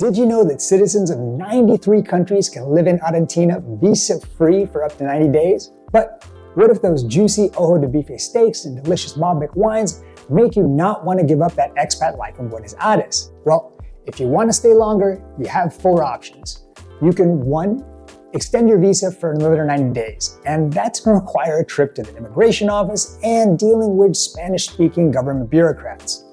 Did you know that citizens of 93 countries can live in Argentina visa-free for up to 90 days? But what if those juicy ojo de bife steaks and delicious Malbec wines make you not want to give up that expat life in Buenos Aires? Well, if you want to stay longer, you have 4 options. You can 1. Extend your visa for another 90 days, and that's going to require a trip to the immigration office and dealing with Spanish-speaking government bureaucrats.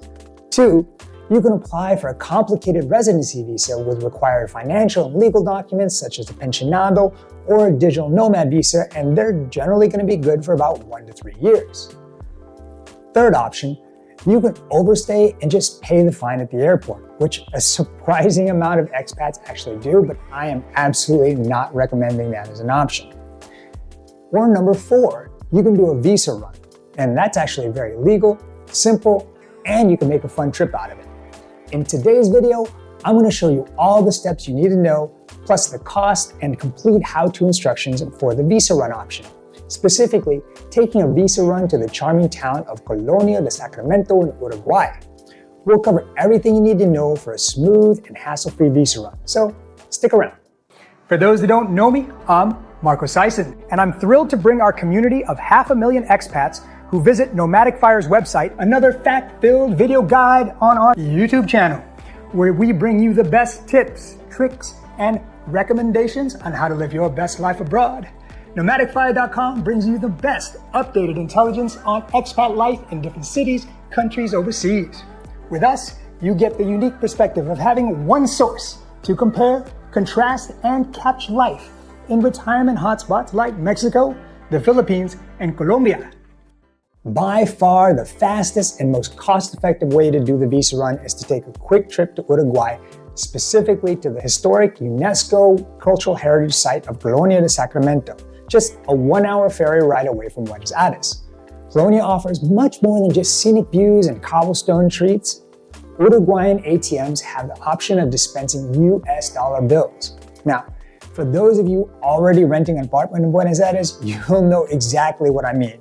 2. You can apply for a complicated residency visa with required financial and legal documents such as a pensionado or a digital nomad visa, and they're generally going to be good for about 1 to 3 years. 3rd option, you can overstay and just pay the fine at the airport, which a surprising amount of expats actually do, but I am absolutely not recommending that as an option. Or number 4, you can do a visa run, and that's actually very legal, simple, and you can make a fun trip out of it. In today's video, I'm going to show you all the steps you need to know, plus the cost and complete how-to instructions for the visa run option. Specifically, taking a visa run to the charming town of Colonia del Sacramento in Uruguay. We'll cover everything you need to know for a smooth and hassle-free visa run, so stick around. For those that don't know me, I'm Marco Sison, and I'm thrilled to bring our community of 500,000 expats who visit Nomadic Fire's website another fact-filled video guide on our YouTube channel, where we bring you the best tips, tricks, and recommendations on how to live your best life abroad. NomadicFire.com brings you the best updated intelligence on expat life in different cities, countries overseas. With us, you get the unique perspective of having one source to compare, contrast, and capture life in retirement hotspots like Mexico, the Philippines, and Colombia. By far, the fastest and most cost-effective way to do the visa run is to take a quick trip to Uruguay, specifically to the historic UNESCO Cultural Heritage Site of Colonia del Sacramento, just a 1-hour ferry ride away from Buenos Aires. Colonia offers much more than just scenic views and cobblestone streets. Uruguayan ATMs have the option of dispensing US dollar bills. Now, for those of you already renting an apartment in Buenos Aires, you'll know exactly what I mean.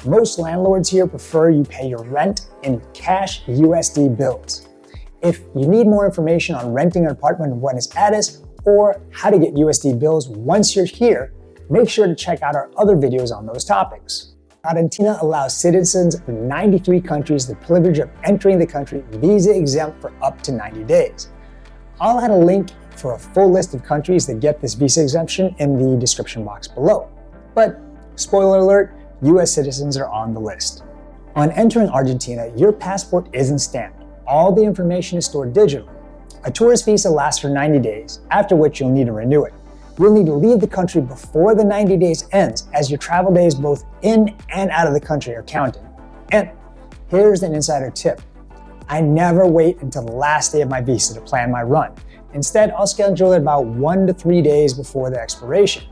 Most landlords here prefer you pay your rent in cash USD bills. If you need more information on renting an apartment in Buenos Aires or how to get USD bills once you're here, make sure to check out our other videos on those topics. Argentina allows citizens of 93 countries the privilege of entering the country visa exempt for up to 90 days. I'll add a link for a full list of countries that get this visa exemption in the description box below. But spoiler alert, US citizens are on the list. On entering Argentina, your passport isn't stamped. All the information is stored digitally. A tourist visa lasts for 90 days, after which you'll need to renew it. You'll need to leave the country before the 90 days ends, as your travel days both in and out of the country are counted. And here's an insider tip. I never wait until the last day of my visa to plan my run. Instead, I'll schedule it about 1 to 3 days before the expiration.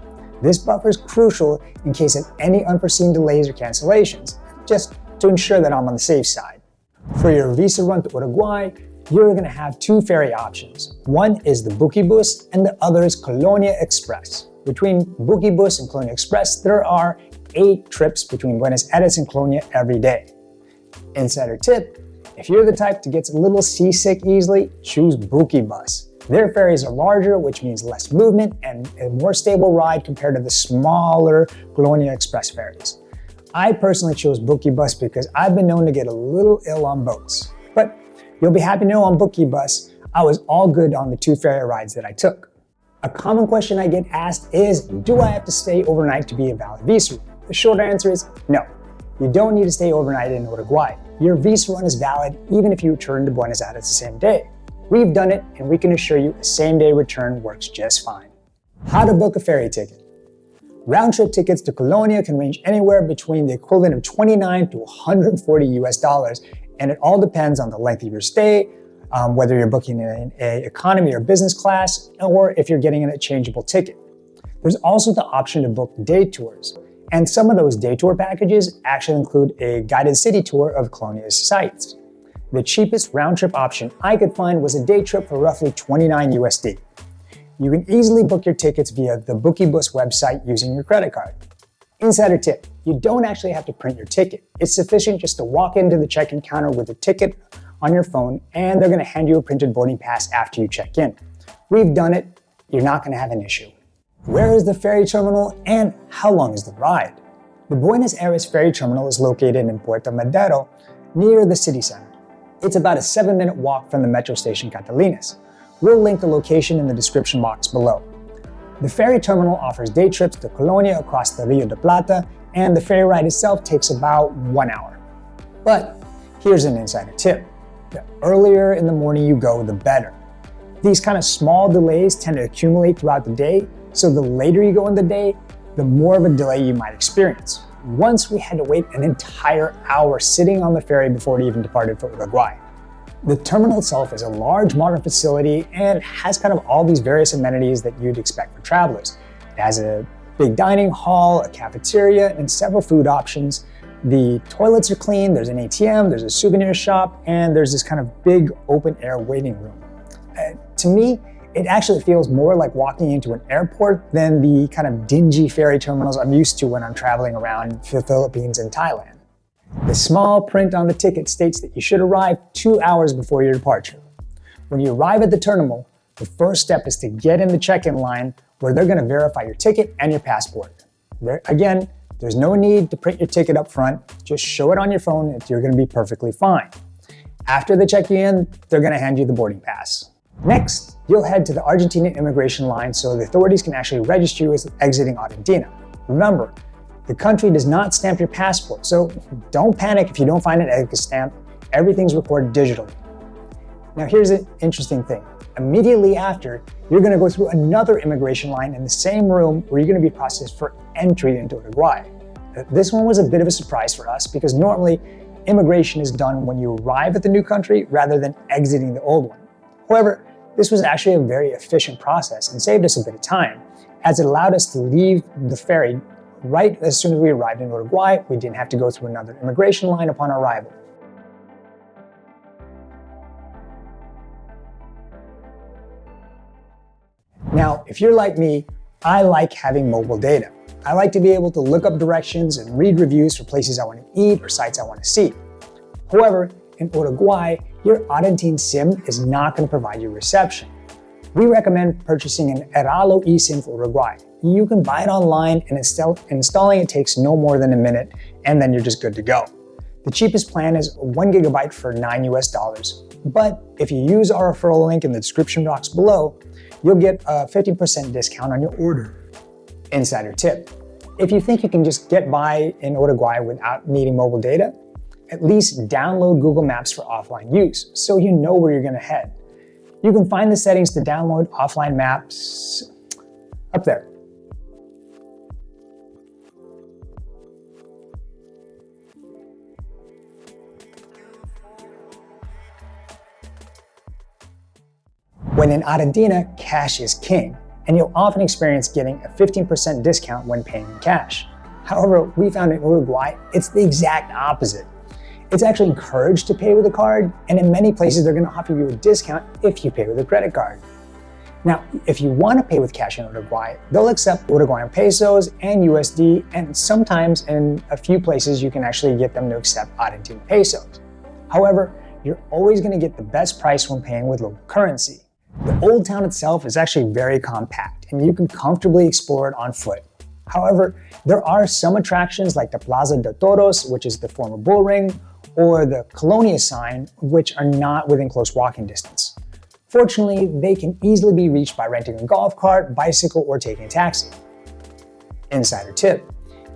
This buffer is crucial in case of any unforeseen delays or cancellations, just to ensure that I'm on the safe side. For your visa run to Uruguay, you're going to have 2 ferry options. One is the Buquebus and the other is Colonia Express. Between Buquebus and Colonia Express, there are 8 trips between Buenos Aires and Colonia every day. Insider tip, if you're the type that gets a little seasick easily, choose Buquebus. Their ferries are larger, which means less movement and a more stable ride compared to the smaller Colonia Express ferries. I personally chose Buquebus because I've been known to get a little ill on boats. But you'll be happy to know on Buquebus, I was all good on the 2 ferry rides that I took. A common question I get asked is, do I have to stay overnight to be a valid visa run? The short answer is no. You don't need to stay overnight in Uruguay. Your visa run is valid even if you return to Buenos Aires the same day. We've done it, and we can assure you a same-day return works just fine. How to book a ferry ticket. Round-trip tickets to Colonia can range anywhere between the equivalent of $29 to $140 US, and it all depends on the length of your stay, whether you're booking in an economy or business class, or if you're getting an exchangeable ticket. There's also the option to book day tours, and some of those day tour packages actually include a guided city tour of Colonia's sites. The cheapest round-trip option I could find was a day trip for roughly $29 USD. You can easily book your tickets via the Buquebus website using your credit card. Insider tip, you don't actually have to print your ticket. It's sufficient just to walk into the check-in counter with a ticket on your phone, and they're going to hand you a printed boarding pass after you check in. We've done it, you're not going to have an issue. Where is the ferry terminal and how long is the ride? The Buenos Aires ferry terminal is located in Puerto Madero, near the city center. It's about a 7-minute walk from the metro station Catalinas. We'll link the location in the description box below. The ferry terminal offers day trips to Colonia across the Rio de Plata, and the ferry ride itself takes about 1 hour. But here's an insider tip. The earlier in the morning you go, the better. These kind of small delays tend to accumulate throughout the day, so the later you go in the day, the more of a delay you might experience. Once we had to wait an entire hour sitting on the ferry before it even departed for Uruguay. The terminal itself is a large modern facility and has kind of all these various amenities that you'd expect for travelers. It has a big dining hall, a cafeteria, and several food options. The toilets are clean, there's an ATM, there's a souvenir shop, and there's this kind of big open air waiting room. To me, it actually feels more like walking into an airport than the kind of dingy ferry terminals I'm used to when I'm traveling around the Philippines and Thailand. The small print on the ticket states that you should arrive 2 hours before your departure. When you arrive at the terminal, the first step is to get in the check-in line where they're going to verify your ticket and your passport. Again, there's no need to print your ticket up front, just show it on your phone and you're going to be perfectly fine. After they check you in, they're going to hand you the boarding pass. Next, you'll head to the Argentinian immigration line so the authorities can actually register you as exiting Argentina. Remember, the country does not stamp your passport, so don't panic if you don't find an exit stamp. Everything's recorded digitally. Now here's an interesting thing. Immediately after, you're going to go through another immigration line in the same room where you're going to be processed for entry into Uruguay. This one was a bit of a surprise for us because normally immigration is done when you arrive at the new country rather than exiting the old one. However, this was actually a very efficient process and saved us a bit of time, as it allowed us to leave the ferry right as soon as we arrived in Uruguay. We didn't have to go through another immigration line upon arrival. Now, if you're like me, I like having mobile data. I like to be able to look up directions and read reviews for places I want to eat or sites I want to see. However, in Uruguay, your Argentine SIM is not going to provide you reception. We recommend purchasing an Eralo eSIM for Uruguay. You can buy it online and installing it takes no more than a minute, and then you're just good to go. The cheapest plan is 1 gigabyte for $9 US, but if you use our referral link in the description box below, you'll get a 50% discount on your order. Insider tip: if you think you can just get by in Uruguay without needing mobile data, at least download Google Maps for offline use so you know where you're going to head. You can find the settings to download offline maps up there. When in Argentina, cash is king, and you'll often experience getting a 15% discount when paying in cash. However, we found in Uruguay, it's the exact opposite. It's actually encouraged to pay with a card, and in many places they're going to offer you a discount if you pay with a credit card. Now, if you want to pay with cash in Uruguay, they'll accept Uruguayan pesos and USD, and sometimes in a few places you can actually get them to accept Argentine pesos. However, you're always going to get the best price when paying with local currency. The old town itself is actually very compact, and you can comfortably explore it on foot. However, there are some attractions like the Plaza de Toros, which is the former bull ring, or the Colonia sign, which are not within close walking distance. Fortunately, they can easily be reached by renting a golf cart, bicycle, or taking a taxi. Insider tip: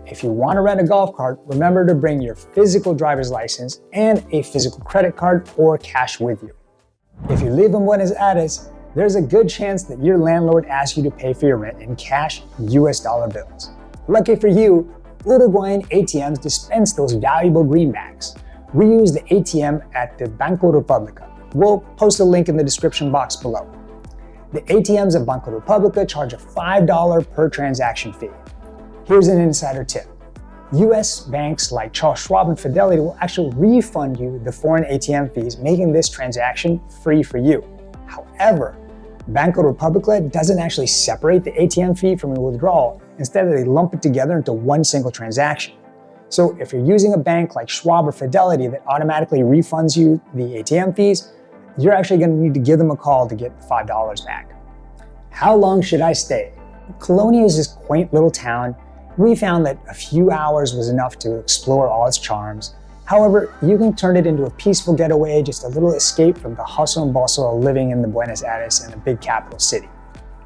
if you want to rent a golf cart, remember to bring your physical driver's license and a physical credit card or cash with you. If you live in Buenos Aires, there's a good chance that your landlord asks you to pay for your rent in cash US dollar bills. Lucky for you, Uruguayan ATMs dispense those valuable greenbacks. We use the ATM at the Banco República. We'll post a link in the description box below. The ATMs at Banco República charge a $5 per transaction fee. Here's an insider tip. US banks like Charles Schwab and Fidelity will actually refund you the foreign ATM fees, making this transaction free for you. However, Banco República doesn't actually separate the ATM fee from your withdrawal. Instead, they lump it together into one single transaction. So if you're using a bank like Schwab or Fidelity that automatically refunds you the ATM fees, you're actually going to need to give them a call to get the $5 back. How long should I stay? Colonia is this quaint little town. We found that a few hours was enough to explore all its charms. However, you can turn it into a peaceful getaway, just a little escape from the hustle and bustle of living in the Buenos Aires and a big capital city.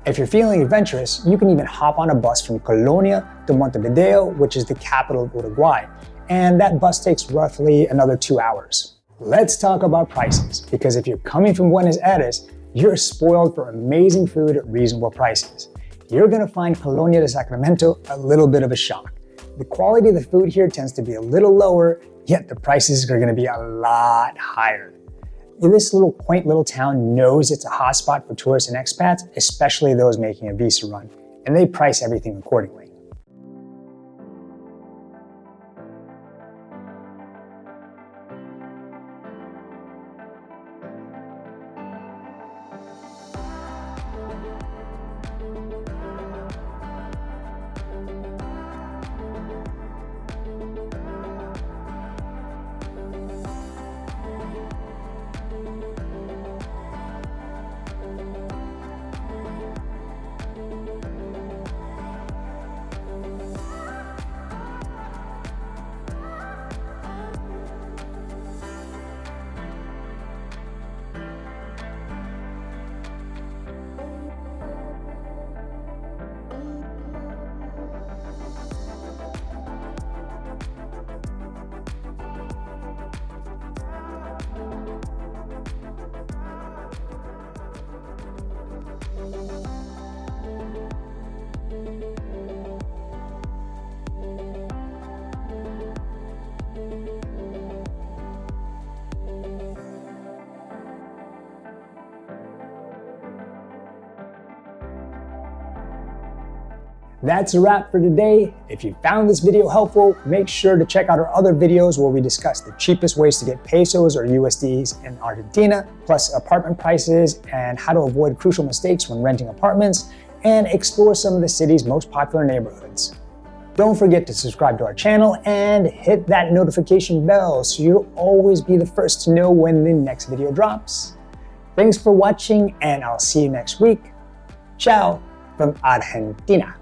If you're feeling adventurous, you can even hop on a bus from Colonia to Montevideo, which is the capital of Uruguay, and that bus takes roughly another 2 hours. Let's talk about prices, because if you're coming from Buenos Aires, you're spoiled for amazing food at reasonable prices. You're gonna find Colonia del Sacramento a little bit of a shock. The quality of the food here tends to be a little lower, yet the prices are gonna be a lot higher. This little quaint little town knows it's a hotspot for tourists and expats, especially those making a visa run, and they price everything accordingly. That's a wrap for today. If you found this video helpful, make sure to check out our other videos where we discuss the cheapest ways to get pesos or USDs in Argentina, plus apartment prices and how to avoid crucial mistakes when renting apartments, and explore some of the city's most popular neighborhoods. Don't forget to subscribe to our channel and hit that notification bell so you'll always be the first to know when the next video drops. Thanks for watching, and I'll see you next week. Ciao from Argentina.